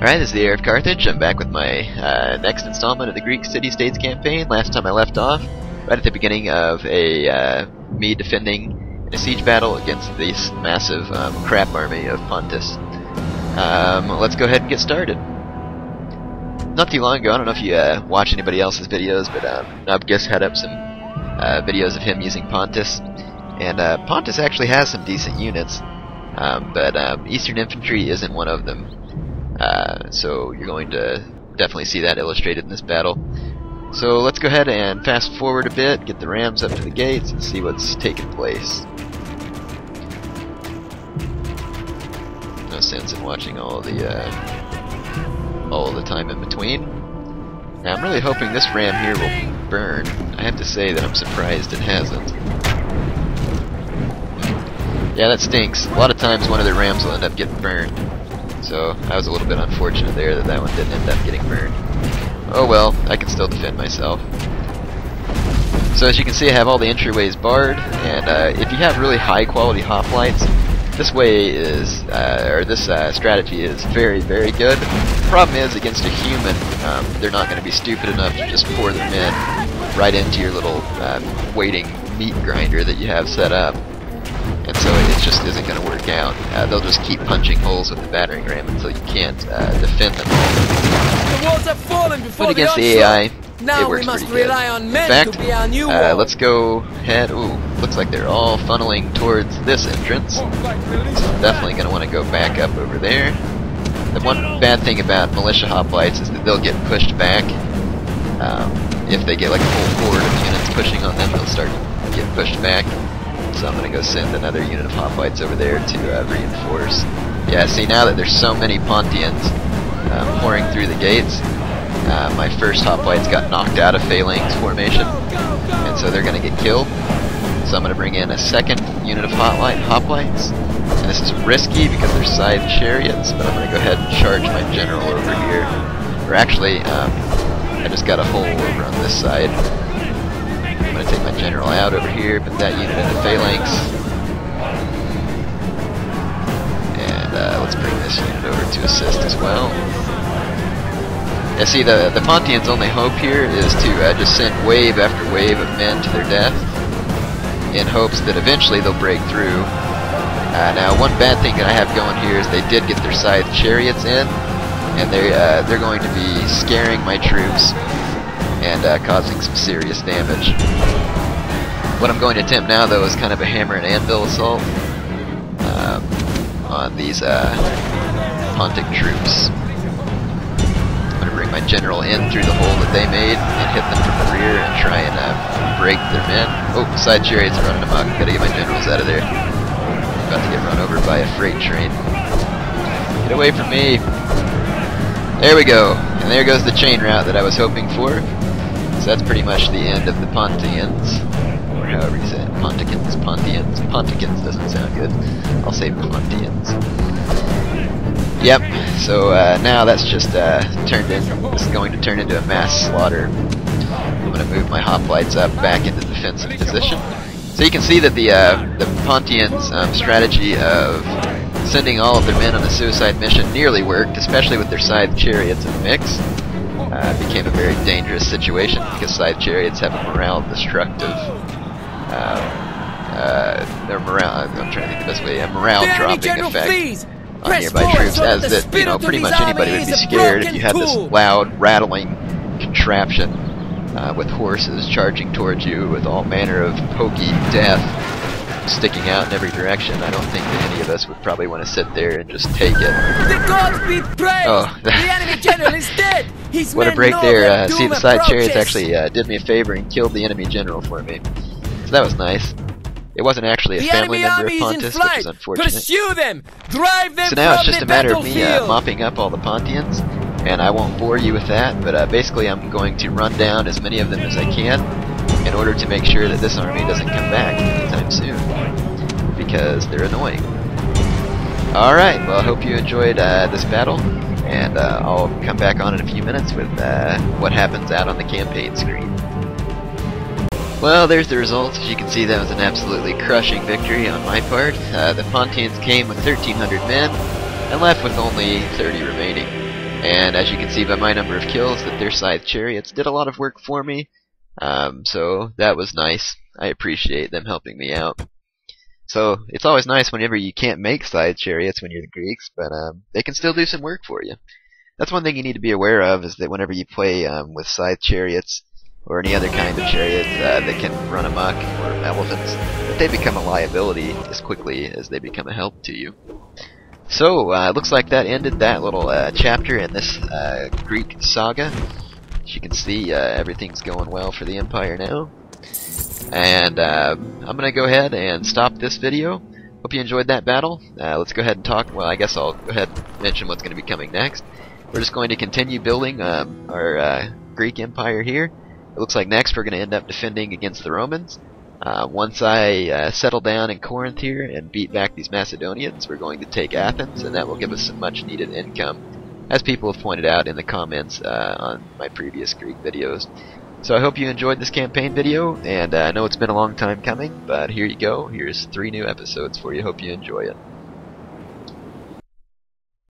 Alright, this is the Heir of Carthage. I'm back with my next installment of the Greek city-states campaign. Last time I left off, right at the beginning of me defending a siege battle against this massive crap army of Pontus. Let's go ahead and get started. Not too long ago, I don't know if you watch anybody else's videos, but Nubgus had up some videos of him using Pontus. And Pontus actually has some decent units, but Eastern Infantry isn't one of them. So you're going to definitely see that illustrated in this battle. So let's go ahead and fast forward a bit, get the rams up to the gates, and see what's taking place. No sense in watching all the time in between. Now I'm really hoping this ram here will burn. I have to say that I'm surprised it hasn't. Yeah, that stinks. A lot of times one of the rams will end up getting burned. So I was a little bit unfortunate there that one didn't end up getting burned. Oh well, I can still defend myself. So as you can see, I have all the entryways barred, and if you have really high quality hoplites, this way is, this strategy is very, very good. The problem is, against a human, they're not going to be stupid enough to just pour them in right into your little waiting meat grinder that you have set up. And so it just isn't going to work out. They'll just keep punching holes with the battering ram until you can't defend them all. The walls have fallen before but against the AI, it works pretty good. In fact, let's go ahead. Ooh, looks like they're all funneling towards this entrance. So I'm definitely going to want to go back up over there. The one bad thing about militia hoplites is that they'll get pushed back. If they get like a whole horde of units pushing on them, they'll start to get pushed back. So I'm going to go send another unit of hoplites over there to reinforce. Yeah, see, now that there's so many Pontians pouring through the gates, my first hoplites got knocked out of phalanx formation, and so they're going to get killed. So I'm going to bring in a second unit of hoplites, and this is risky because they're scythe chariots, but I'm going to go ahead and charge my general over here. Or actually, I just got a hole over on this side. I'm going to take my general out over here, put that unit into phalanx, and let's bring this unit over to assist as well. Yeah, see, the Pontians' only hope here is to just send wave after wave of men to their death, in hopes that eventually they'll break through. Now, one bad thing that I have going here is they did get their scythe chariots in, and they're going to be scaring my troops and causing some serious damage. What I'm going to attempt now, though, is kind of a hammer and anvil assault on these Pontic troops. I'm going to bring my general in through the hole that they made and hit them from the rear and try and break their men. Oh, side chariots are running amok. Gotta get my generals out of there. About to get run over by a freight train. Get away from me! There we go! And there goes the chain route that I was hoping for. So that's pretty much the end of the Pontians, or however you say it. Ponticans. Ponticans doesn't sound good. I'll say Pontians. Yep. So now that's just this is going to turn into a mass slaughter. I'm going to move my hoplites up back into defensive position. So you can see that the Pontians' strategy of sending all of their men on a suicide mission nearly worked, especially with their scythe chariots in the mix. Became a very dangerous situation because scythe chariots have a morale destructive, I'm trying to think the best way, a morale dropping effect on nearby troops, as that, you know, pretty much anybody would be scared if you had this loud, rattling contraption with horses charging towards you with all manner of pokey death sticking out in every direction. I don't think that any of us would probably want to sit there and just take it. The gods be praised! Oh. The enemy general is dead! What a break there. See, the side chariots actually did me a favor and killed the enemy general for me. So that was nice. It wasn't actually a family member of Pontus, which is unfortunate. Pursue them! Drive them. So now it's just a matter of me mopping up all the Pontians, and I won't bore you with that, but basically I'm going to run down as many of them as I can in order to make sure that this army doesn't come back anytime soon, because they're annoying. Alright, well I hope you enjoyed this battle, and I'll come back on in a few minutes with what happens out on the campaign screen. Well, there's the results. As you can see, that was an absolutely crushing victory on my part. The Pontians came with 1,300 men and left with only 30 remaining. And as you can see by my number of kills, that their scythe chariots did a lot of work for me. So that was nice. I appreciate them helping me out. So it's always nice whenever you can't make scythe chariots when you're the Greeks, but they can still do some work for you. That's one thing you need to be aware of, is that whenever you play with scythe chariots or any other kind of chariot that can run amok, or elephants, that they become a liability as quickly as they become a help to you. So it looks like that ended that little chapter in this Greek saga. As you can see, everything's going well for the Empire now. And I'm going to go ahead and stop this video. Hope you enjoyed that battle. Let's go ahead and talk. Well, I guess I'll go ahead and mention what's going to be coming next. We're just going to continue building our Greek Empire here. It looks like next we're going to end up defending against the Romans. Once I settle down in Corinth here and beat back these Macedonians, we're going to take Athens, and that will give us some much needed income, as people have pointed out in the comments on my previous Greek videos. So I hope you enjoyed this campaign video, and I know it's been a long time coming, but here you go. Here's 3 new episodes for you. Hope you enjoy it.